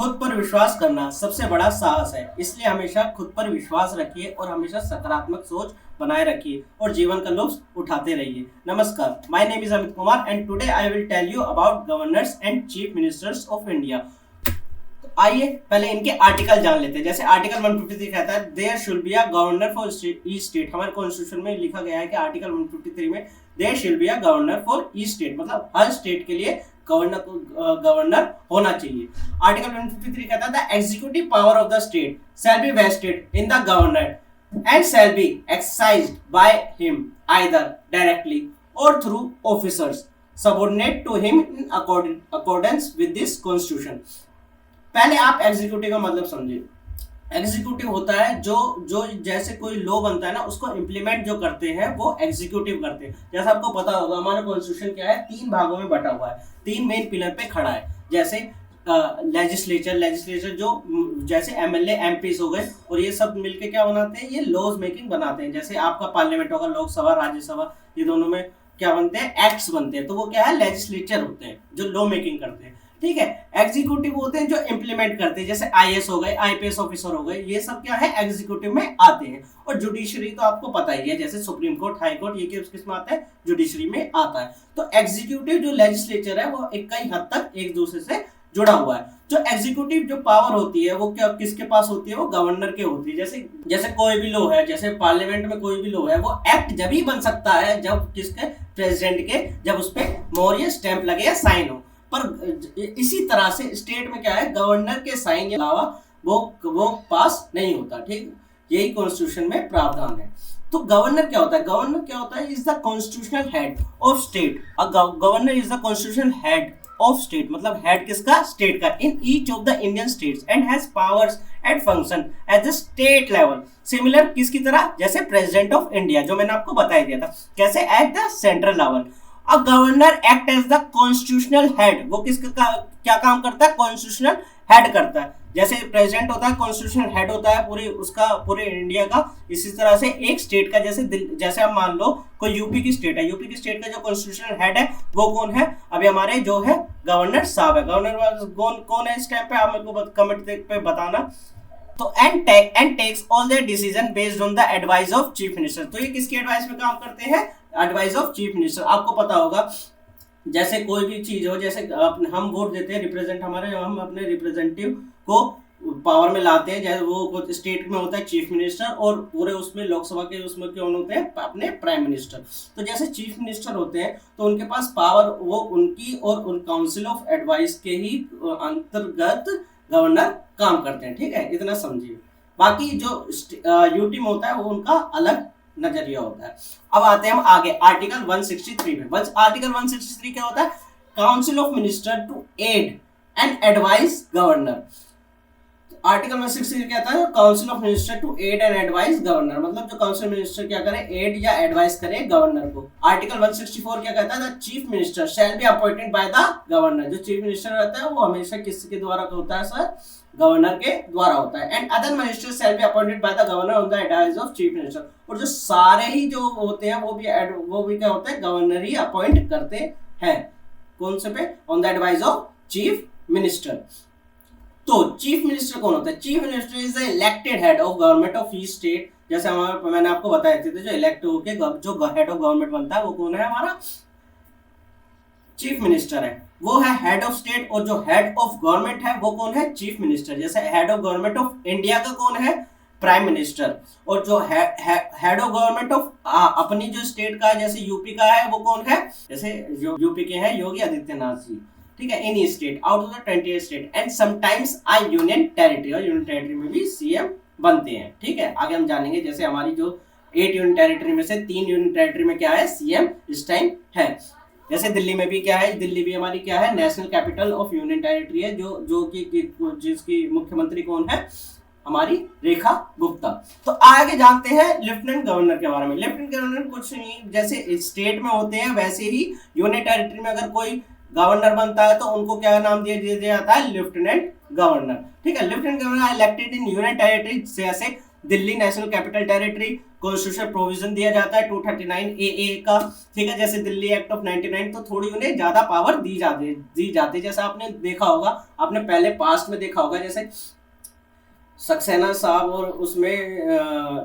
खुद पर विश्वास करना सबसे बड़ा साहस है, इसलिए हमेशा खुद पर विश्वास रखिए और हमेशा सकारात्मक सोच बनाए रखिए और जीवन का लुत्फ उठाते रहिए। नमस्कार, my name is Amit Kumar and today I will tell you about governors and chief ministers of India. तो आइए पहले इनके आर्टिकल जान लेते हैं। जैसे आर्टिकल 153 कहता है there should be a governor for each state. हमारे कॉन्स्टिट्यूशन में लिखा गया है कि आर्टिकल 153 में there should be a governor for each state, मतलब हर स्टेट के लिए गवर्नर होना चाहिए। आर्टिकल 153 कहता है the executive power of the state shall be vested in the governor and shall be exercised by him either directly और through officers subordinate to him in accordance with this constitution. पहले आप executive का मतलब समझिए। Executive होता है जो जो जैसे कोई लॉ बनता है ना, उसको इम्प्लीमेंट जो करते हैं वो एग्जीक्यूटिव करते हैं। जैसा आपको पता होगा हमारा कॉन्स्टिट्यूशन क्या है, 3 भागों में बटा हुआ है, 3 मेन पिलर पे खड़ा है। जैसे लेजिस्लेचर जो जैसे एमएलए एमपीस हो गए और ये सब मिलके क्या बनाते हैं, ये लॉज मेकिंग बनाते हैं। जैसे आपका पार्लियामेंट होगा, लोकसभा राज्यसभा, ये दोनों में क्या बनते हैं, एक्ट्स बनते हैं। तो वो क्या है, लेजिस्लेचर होते हैं जो लॉ मेकिंग करते हैं। ठीक है, एग्जीक्यूटिव होते हैं जो इम्प्लीमेंट करते हैं, जैसे आईएएस हो गए, आईपीएस ऑफिसर हो गए, ये सब क्या है, एग्जीक्यूटिव में आते हैं। और जुडिशरी तो आपको पता ही है, जैसे सुप्रीम कोर्ट, हाई कोर्ट, ये किस में आता है, जुडिशरी में आता है। तो एग्जीक्यूटिव जो लेजिस्लेचर है वो कई हद तक एक दूसरे से जुड़ा हुआ है। जो एग्जीक्यूटिव जो पावर होती है वो क्या किसके पास होती है, वो गवर्नर के होती है। जैसे कोई भी लॉ है, जैसे पार्लियामेंट में कोई भी लॉ है, वो एक्ट जब ही बन सकता है जब किसके, प्रेसिडेंट के, जब उस पर मोहर या स्टैंप लगे या साइन हो। पर इसी तरह से स्टेट में क्या है, गवर्नर के साइन के अलावा वो पास नहीं होता। ठीक, यही कॉन्स्टिट्यूशन में प्रावधान है। तो गवर्नर क्या होता है, गवर्नर क्या होता है, is the constitutional head of state. Governor is the constitutional head of state, मतलब हेड किसका, स्टेट का, in each of the Indian states and has powers and function at the state level similar किसकी तरह, जैसे president of India, जो मैंने आपको बता दिया था। कैसे, at the central level. A governor act as the constitutional head, वो किसका क्या काम करता है, कॉन्स्टिट्यूशनल हेड करता है। जैसे प्रेसिडेंट होता है, कॉन्स्टिट्यूशनल हेड होता है पूरे इंडिया का। इसी तरह से एक स्टेट का, जैसे आप मान लो कोई यूपी की स्टेट है, यूपी की स्टेट का जो कॉन्स्टिट्यूशनल हेड है वो कौन है, अभी हमारे जो है गवर्नर साहब है। गवर्नर कौन है इस टाइम पे, आप मेरे को कमेंट पे बताना। तो and takes all their decision based on the advice of chief minister. तो ये किसकी एडवाइस में काम करते हैं, एडवाइस ऑफ चीफ मिनिस्टर। आपको पता होगा जैसे कोई भी चीज हो, जैसे हम वोट देते हैं, हम अपने रिप्रेजेंटेटिव को पावर में लाते हैं। जैसे वो स्टेट में होता है चीफ मिनिस्टर और पूरे उसमें लोकसभा के उसमें कौन होते हैं, अपने प्राइम मिनिस्टर। तो जैसे चीफ मिनिस्टर होते हैं तो उनके पास पावर वो उनकी और उन काउंसिल ऑफ एडवाइस के ही अंतर्गत गवर्नर काम करते हैं। ठीक है, इतना समझिए। बाकी जो यूटी में होता है वो उनका अलग नजरिया होता है। अब आते हैं हम आगे आर्टिकल 163 में। आर्टिकल 163 क्या होता है, council of minister to aid and advice governor. Article 163 कहता है council of minister to aid and advice governor, मतलब जो काउंसिल मिनिस्टर क्या करे, एड या एडवाइस करे गवर्नर को। आर्टिकल 164 क्या कहता है, the chief minister shall be appointed by the governor. जो चीफ मिनिस्टर रहता है वो हमेशा किसके द्वारा होता है, सर, गवर्नर के द्वारा होता है। And other minister shall be appointed by the governor on the advice of chief minister. और जो सारे ही जो होते हैं वो भी क्या होता है, गवर्नर ही अपॉइंट करते हैं। कौन से पे, on the advice of chief minister. तो चीफ मिनिस्टर कौन होता है, chief minister is the elected head of government of each state. जैसे मैंने आपको बताया थे, जो इलेक्ट होके जो हेड ऑफ गवर्नमेंट बनता है वो कौन है, हमारा चीफ मिनिस्टर है। वो है हेड ऑफ स्टेट, और जो हेड ऑफ गवर्नमेंट है वो कौन है, चीफ मिनिस्टर। जैसे head of government of India का कौन है, प्राइम मिनिस्टर। और जो हेड ऑफ गवर्नमेंट ऑफ अपनी जो स्टेट का है, जैसे यूपी का है, वो कौन है, जैसे यूपी के हैं योगी आदित्यनाथ जी। ठीक है, any state out of the 28 state and sometimes union territory, और यूनियन टेरिटरी में भी सीएम बनते हैं। ठीक है, आगे हम जानेंगे। जैसे हमारी जो 8 यूनियन टेरिटरी में से 3 यूनियन टेरिटरी में क्या है, सीएम इस टाइम है। जैसे दिल्ली में भी क्या है, दिल्ली भी हमारी क्या है, national capital of union territory है, जो कि जिसकी मुख्यमंत्री कौन है, हमारी रेखा गुप्ता। तो आगे जानते हैं लेफ्टिनेंट गवर्नर के बारे में। लेफ्टिनेंट गवर्नर कुछ नहीं, जैसे स्टेट में होते हैं वैसे ही यूनियन टेरिटरी में अगर कोई गवर्नर बनता है तो उनको क्या नाम दिया जाता है, लेफ्टिनेंट गवर्नर। ठीक है, lieutenant governor elected in union territory जैसे Delhi national capital territory, constitution provision दिया जाता है 239 ए का, ठीक है, जैसे दिल्ली एक्ट ऑफ 99, तो थोड़ी उन्हें ज्यादा पावर दी जाती है। जैसा आपने देखा होगा, आपने पहले पास्ट में देखा होगा, जैसे सक्सेना साहब और उसमें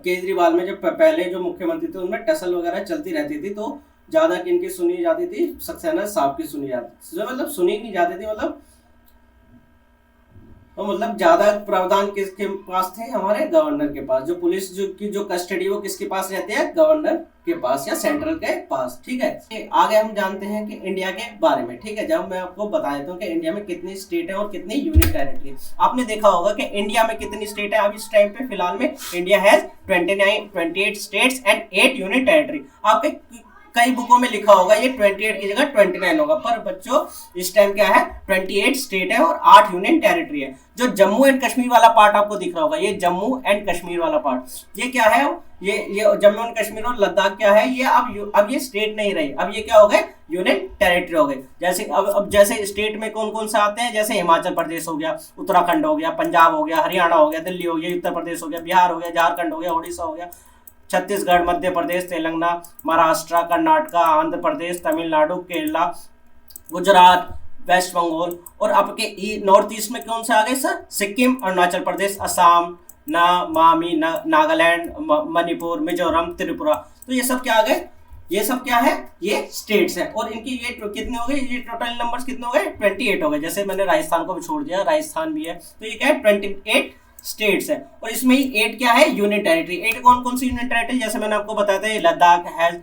केजरीवाल में जो पहले जो मुख्यमंत्री थे उनमें टसल वगैरह चलती रहती थी, तो ज्यादा किनकी सुनी जाती थी, सक्सेना साहब की सुनी जाती थी, मतलब सुनी नहीं जाती थी, मतलब ज्यादा प्रावधान किसके पास थे, हमारे गवर्नर के पास। जो पुलिस जो कस्टडी वो किसके पास रहती है, गवर्नर के पास या सेंट्रल के पास, ठीक है। आगे हम जानते हैं कि इंडिया के बारे में, ठीक है। जब मैं आपको बता देता हूँ कि इंडिया में कितनी स्टेट है और कितनी यूनियन टेरिटरी है। आपने देखा होगा कि इंडिया में कितनी स्टेट है, अब इस टाइम पे फिलहाल में India has 28 states and 8 union territory. आपके कई बुकों में लिखा होगा ये 28 की जगह 29 होगा, पर बच्चों इस टाइम क्या है, 28 स्टेट है और 8 यूनियन टेरिटरी है। जो जम्मू एंड कश्मीर वाला पार्ट आपको दिख रहा होगा, ये जम्मू एंड कश्मीर वाला पार्ट, ये क्या है, ये जम्मू एंड कश्मीर और लद्दाख क्या है, ये अब ये स्टेट नहीं रही, अब ये क्या हो गए, यूनियन टेरिटरी हो गए। जैसे अब जैसे स्टेट में कौन कौन से आते हैं, जैसे हिमाचल प्रदेश हो गया, उत्तराखंड हो गया, पंजाब हो गया, हरियाणा हो गया, दिल्ली हो गया, उत्तर प्रदेश हो गया, बिहार हो गया, झारखंड हो गया, उड़ीसा हो गया, छत्तीसगढ़, मध्य प्रदेश, तेलंगाना, महाराष्ट्र, कर्नाटक, आंध्र प्रदेश, तमिलनाडु, केरला, गुजरात, वेस्ट बंगाल, और आपके नॉर्थ ईस्ट में कौन से आ गए सर, सिक्किम, अरुणाचल प्रदेश, असम, नागामी, नागालैंड, मणिपुर, मिजोरम, त्रिपुरा। तो ये सब क्या आ गए, ये सब क्या है, ये स्टेट्स है। और इनकी ये कितने हो गए, ये टोटल नंबर्स कितने हो गए, 28 हो गए। जैसे मैंने राजस्थान को भी छोड़ दिया, राजस्थान भी है, तो ये क्या है, 28 स्टेट्स है। और इसमें ही 8 क्या है, यूनियन टेरिटरी। 8 कौन कौन सी यूनियन टेरिटरी, जैसे मैंने आपको बताया था, Ladakh has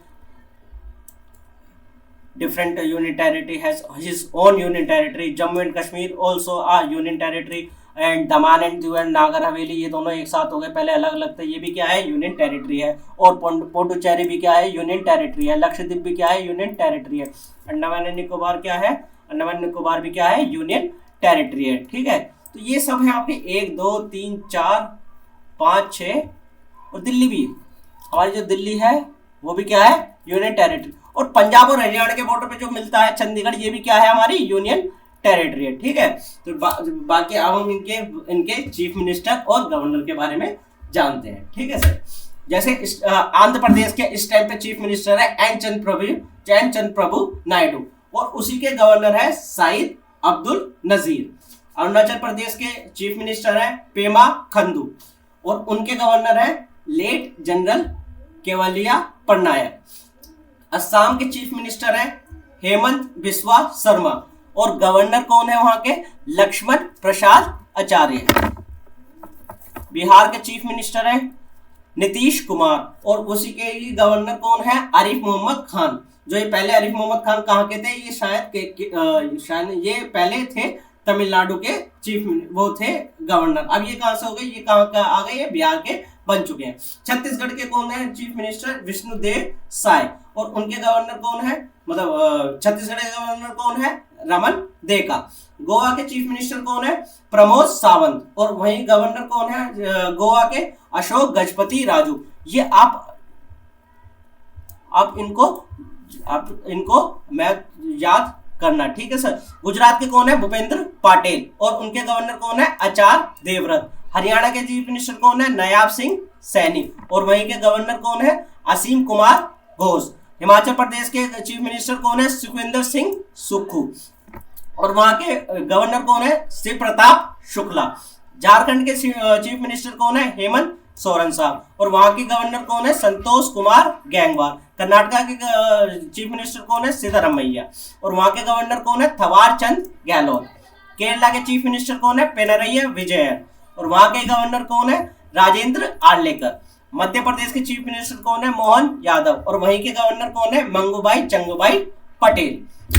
different union territory, has his own union territory. Jammu and Kashmir also a union territory, and Daman and Diu and Nagar Haveli, ये दोनों एक साथ हो गए, पहले अलग अलग थे, ये भी क्या है, यूनियन टेरिटरी है। और पोंडुचेरी भी क्या है, यूनियन टेरिटरी है। लक्षद्वीप भी क्या है, यूनियन टेरिटरी है। अंडमान एंड निकोबार क्या है, अंडमान निकोबार भी क्या है, यूनियन टेरिटरी है, ठीक है। तो ये सब है आपके 1 2 3 4 5 6, और दिल्ली भी, हमारी जो दिल्ली है वो भी क्या है, यूनियन टेरिटरी। और पंजाब और हरियाणा के बॉर्डर पे जो मिलता है चंडीगढ़, ये भी क्या है, हमारी यूनियन टेरिटरी है, ठीक है। तो बाकी अब हम इनके चीफ मिनिस्टर और गवर्नर के बारे में जानते हैं, ठीक है सर। जैसे आंध्र प्रदेश के इस टाइम पे चीफ मिनिस्टर है एन चंद्र प्रभु नायडू, और उसी के गवर्नर है सईद अब्दुल नजीर। अरुणाचल प्रदेश के चीफ मिनिस्टर है पेमा खंडू, और उनके गवर्नर है लेट जनरल केवलिया पटनायक। असम के चीफ मिनिस्टर है हेमंत बिस्वा शर्मा, और गवर्नर कौन है वहां के, लक्ष्मण प्रसाद आचार्य। बिहार के चीफ मिनिस्टर है नीतीश कुमार, और उसी के ही गवर्नर कौन है, आरिफ मोहम्मद खान। जो ये पहले आरिफ मोहम्मद खान कहाँ के थे, ये शायद ये पहले थे तमिलनाडु के चीफ, वो थे गवर्नर। अब ये कहां से हो गए, ये कहां का आ गए, ये बिहार के बन चुके हैं। छत्तीसगढ़ के कौन है चीफ मिनिस्टर, विष्णुदेव साय, और उनके गवर्नर कौन है, मतलब छत्तीसगढ़ के गवर्नर कौन है, रमन देका। गोवा के चीफ मिनिस्टर कौन है, प्रमोद सावंत, और वहीं गवर्नर कौन है गोवा के, अशोक गजपति राजू। ये आप इनको मैं याद करना, ठीक है सर। गुजरात के कौन है, भूपेंद्र पाटिल, और उनके गवर्नर कौन है, आचार्य देवव्रत। हरियाणा के चीफ मिनिस्टर कौन है, नायाब सिंह सैनी, और वहीं के गवर्नर कौन है, असीम कुमार घोष। हिमाचल प्रदेश के चीफ मिनिस्टर कौन है, सुखविंदर सिंह सुक्खू, और वहां के गवर्नर कौन है, शिव प्रताप शुक्ला। झारखंड के चीफ मिनिस्टर कौन है, हेमंत सोरेन साहब, और वहां के गवर्नर कौन है, संतोष कुमार गैंगवार। कर्नाटका के चीफ मिनिस्टर कौन है, सिद्धरामैया, और वहां के गवर्नर कौन है, थवार चंद गहलोत। केरला के चीफ मिनिस्टर कौन है, पिनरई विजयन, और वहां के गवर्नर कौन है, राजेंद्र आर्लेकर। मध्य प्रदेश के चीफ मिनिस्टर कौन है, मोहन यादव, और वहीं के गवर्नर कौन है, मंगूभाई चंगूभाई पटेल।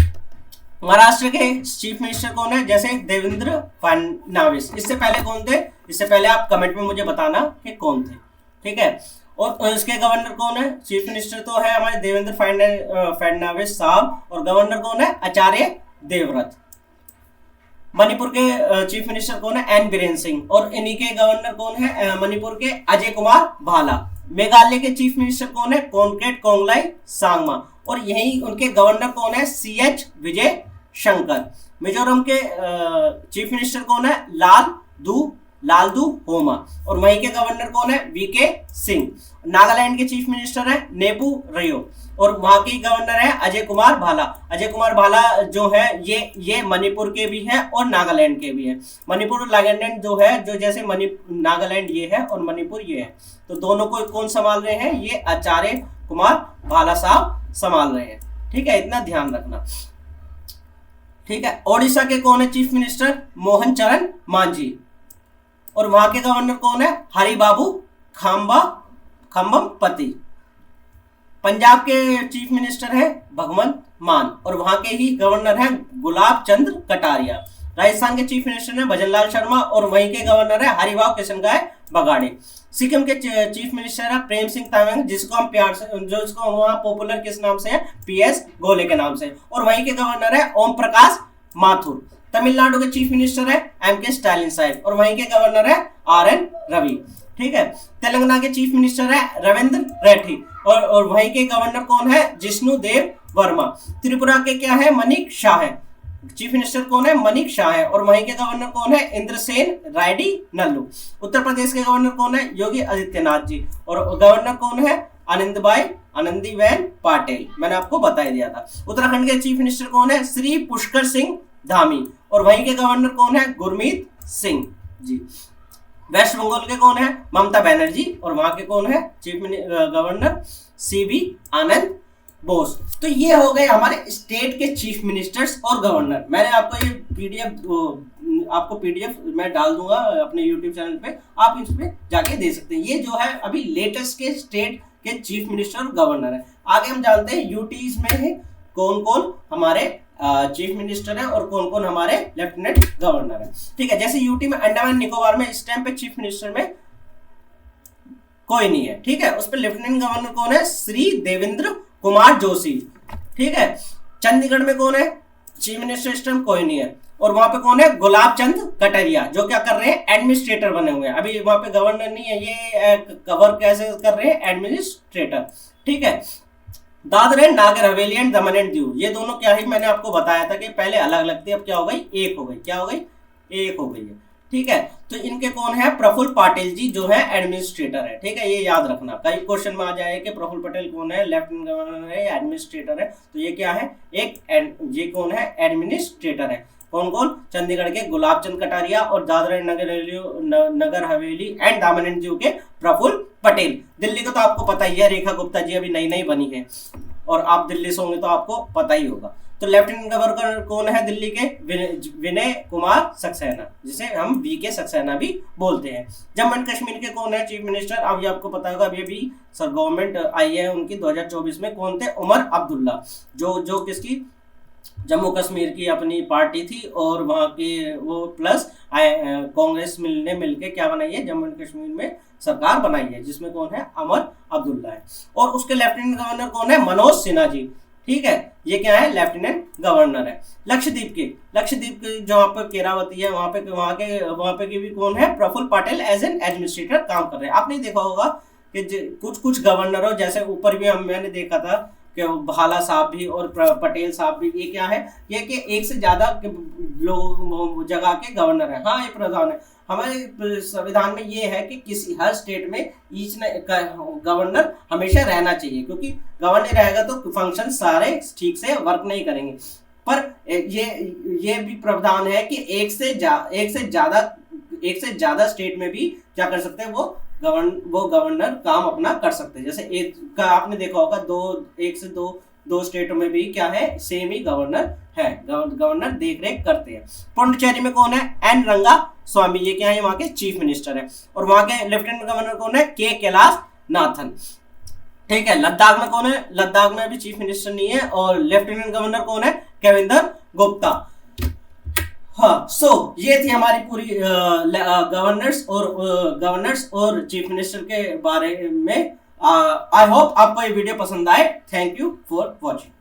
महाराष्ट्र के चीफ मिनिस्टर कौन है, जैसे देवेंद्र फडणवीस। इससे पहले कौन थे, इससे पहले आप कमेंट में मुझे बताना कि कौन थे, ठीक है। और इसके गवर्नर कौन है, चीफ मिनिस्टर तो है हमारे देवेंद्र फडणवीस साहब, और गवर्नर कौन है, आचार्य देवव्रत। मणिपुर के चीफ मिनिस्टर कौन है, एन बीरेन सिंह, और इन्हीं के गवर्नर कौन है, मणिपुर के अजय कुमार भाला। मेघालय के चीफ मिनिस्टर कौन है, कॉनरेड कोंगलाई सांगमा, और यही उनके गवर्नर कौन है, CH विजय शंकर। मिजोरम के चीफ मिनिस्टर कौन है, लाल दू लालदू होमा। और वहीं के गवर्नर कौन है? वीके सिंह। नागालैंड के चीफ मिनिस्टर है नेपू रियो, और वहां के गवर्नर है अजय कुमार भाला। अजय कुमार भाला जो है ये मणिपुर के भी है और नागालैंड के भी है। मणिपुर और नागालैंड जो है, जो जैसे नागालैंड ये है और मणिपुर ये है, तो दोनों को कौन संभाल रहे हैं? ये आचार्य कुमार भाला साहब संभाल रहे हैं। ठीक है, इतना ध्यान रखना। ठीक है, ओडिशा के कौन है चीफ मिनिस्टर? मोहन चरण मांझी। और वहां के गवर्नर कौन है? हरिबाबू खम्बम पति। पंजाब के चीफ मिनिस्टर है भगवंत मान, और वहां के ही गवर्नर है गुलाब चंद्र कटारिया। राजस्थान के चीफ मिनिस्टर है भजनलाल शर्मा, और वहीं के गवर्नर है हरिभाव किशनगाय बगाड़े। सिक्किम के चीफ मिनिस्टर है प्रेम सिंह तामेंग, जिसको हम प्यार से, जो इसको वहां पॉपुलर किस नाम से है? पीएस गोले के नाम से। और वहीं के गवर्नर है ओम प्रकाश माथुर। तमिलनाडु के चीफ मिनिस्टर है एमके स्टालिन साहब, और वहीं के गवर्नर है आरएन रवि। ठीक है, तेलंगाना के चीफ मिनिस्टर है रविंद्र रेड्डी, और वहीं के गवर्नर कौन है? जिष्णु देव वर्मा। त्रिपुरा के क्या है? मनीक शाह है। चीफ मिनिस्टर कौन है? मनीक शाह है, और वहीं के गवर्नर कौन है? इंद्रसेन रायडी नल्लू। उत्तर प्रदेश के गवर्नर कौन है? योगी आदित्यनाथ जी, और गवर्नर कौन है? आनंदीबेन पटेल, मैंने आपको बता दिया था। उत्तराखंड के चीफ मिनिस्टर कौन है? श्री पुष्कर सिंह धामी, और वहीं के गवर्नर कौन है? गुरमीत सिंह जी। वेस्ट बंगाल के कौन है? ममता बनर्जी, और वहां के कौन है? चीफ गवर्नर सीवी आनंद बोस। तो ये हो गए हमारे स्टेट के चीफ मिनिस्टर्स और गवर्नर। मैंने आपको ये पीडीएफ मैं डाल दूंगा अपने यूट्यूब चैनल पे, आप इस पे जाके दे सकते हैं। ये जो है अभी लेटेस्ट के स्टेट के चीफ मिनिस्टर और गवर्नर है। आगे हम जानते हैं यूटीज में है कौन कौन हमारे चीफ मिनिस्टर है और कौन कौन हमारे लेफ्टिनेंट गवर्नर है। ठीक है, जैसे यूटी में, अंडमान निकोबार में इस टाइम पे चीफ मिनिस्टर में कोई नहीं है। ठीक है, उस पर लेफ्टिनेंट गवर्नर कौन है? श्री देवेंद्र कुमार जोशी। ठीक है, चंडीगढ़ में कौन है? चीफ मिनिस्टर इस टाइम कोई नहीं है, और वहां पे कौन है? गुलाब चंद कटारिया, जो क्या कर रहे हैं? एडमिनिस्ट्रेटर बने हुए हैं। अभी वहां पे गवर्नर नहीं है, ये कवर कैसे कर रहे हैं? एडमिनिस्ट्रेटर। ठीक है, Dadar and Nagar Haveli and Daman and Diu, ये दोनों क्या है? मैंने आपको बताया था कि पहले अलग अलग थी, अब क्या हो गई? एक हो गई। क्या हो गई? एक हो गई है। ठीक है, तो इनके कौन है? प्रफुल्ल पाटिल जी, जो है एडमिनिस्ट्रेटर है। ठीक है, ये याद रखना, कई क्वेश्चन में आ जाए कि प्रफुल्ल पटेल कौन है? लेफ्टिनेंट गवर्नर है या एडमिनिस्ट्रेटर है? तो ये क्या है? ये कौन है? एडमिनिस्ट्रेटर है। कौन कौन? चंडीगढ़ के गुलाब चंद कटारिया, और दादरा एंड नगर हवेली एंड दामन एंड दीव के प्रफुल्ल पटेल। दिल्ली का तो आपको पता ही है, रेखा गुप्ता जी अभी नई नई बनी है, और आप दिल्ली से होंगे तो आपको पता ही होगा। तो लेफ्टिनेंट गवर्नर कौन है दिल्ली के? विनय कुमार सक्सेना, जिसे हम वीके सक्सेना भी बोलते हैं। जम्मू एंड कश्मीर के कौन है चीफ मिनिस्टर? अब ये आपको पता होगा, अभी सर गवर्नमेंट आई है उनकी 2024 में। कौन थे? उमर अब्दुल्ला, जो किसकी? जम्मू कश्मीर की अपनी पार्टी थी, और वहाँ के वो प्लस कांग्रेस ने मिलके क्या बनाई है? जम्मू एंड कश्मीर में सरकार बनाई है, जिसमें कौन है? उमर अब्दुल्ला है। और उसके लेफ्टिनेंट गवर्नर कौन है? मनोज सिन्हा जी। ठीक है, ये क्या है? लेफ्टिनेंट गवर्नर है। लक्षद्वीप के जहाँ पे केरावती है, वहाँ पे भी कौन है? Praful Patel as an administrator काम कर रहे हैं। आपने देखा होगा कि कुछ गवर्नरों, जैसे ऊपर भी मैंने देखा था कि भाला साहब भी और पटेल साहब भी, ये क्या है? ये कि एक से ज्यादा लोग जगह के गवर्नर है। हाँ, ये प्रधान है। हमारे संविधान में ये है कि किसी हर स्टेट में ईच गवर्नर हमेशा रहना चाहिए, क्योंकि गवर्नर रहेगा तो फंक्शन सारे ठीक से वर्क नहीं करेंगे। पर ये भी प्रावधान है कि एक से ज्यादा स्टेट में भी क्या कर सकते हैं? वो गवर्नर काम अपना कर सकते हैं। जैसे एक का आपने देखा होगा, एक से दो स्टेटों में भी क्या है? सेम ही गवर्नर है, गवर्नर देख रेख करते हैं। पुडुचेरी में कौन है? एन रंगा स्वामी, ये क्या है? वहां के चीफ मिनिस्टर है। और वहां के लेफ्टिनेंट गवर्नर कौन है? के कैलाश नाथन। ठीक है, लद्दाख में कौन है? लद्दाख में भी चीफ मिनिस्टर नहीं है, और लेफ्टिनेंट गवर्नर कौन है? केविंदर गुप्ता। हाँ, ये थी हमारी पूरी गवर्नर्स और चीफ मिनिस्टर के बारे में। आई होप आपको ये वीडियो पसंद आए। Thank you for watching.